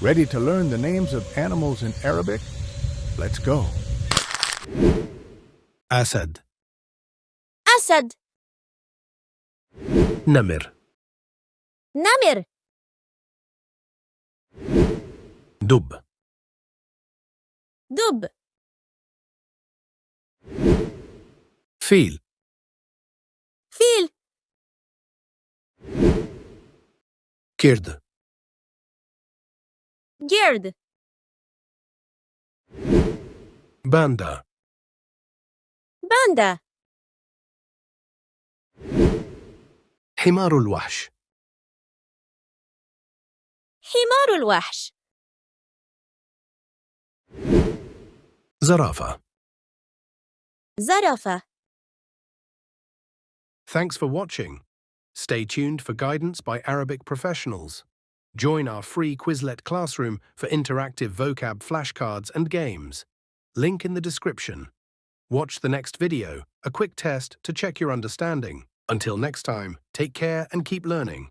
Ready to learn the names of animals in Arabic? Let's go. أسد. أسد. نمر. نمر. دب. دب. فيل. فيل. كرد. جرد. باندا. باندا. حمار الوحش. حمار الوحش. زرافة. زرافة. Thanks for watching. Stay tuned for guidance by Arabic professionals. Join our free Quizlet classroom for interactive vocab flashcards and games. Link in the description. Watch the next video, a quick test to check your understanding. Until next time, take care and keep learning.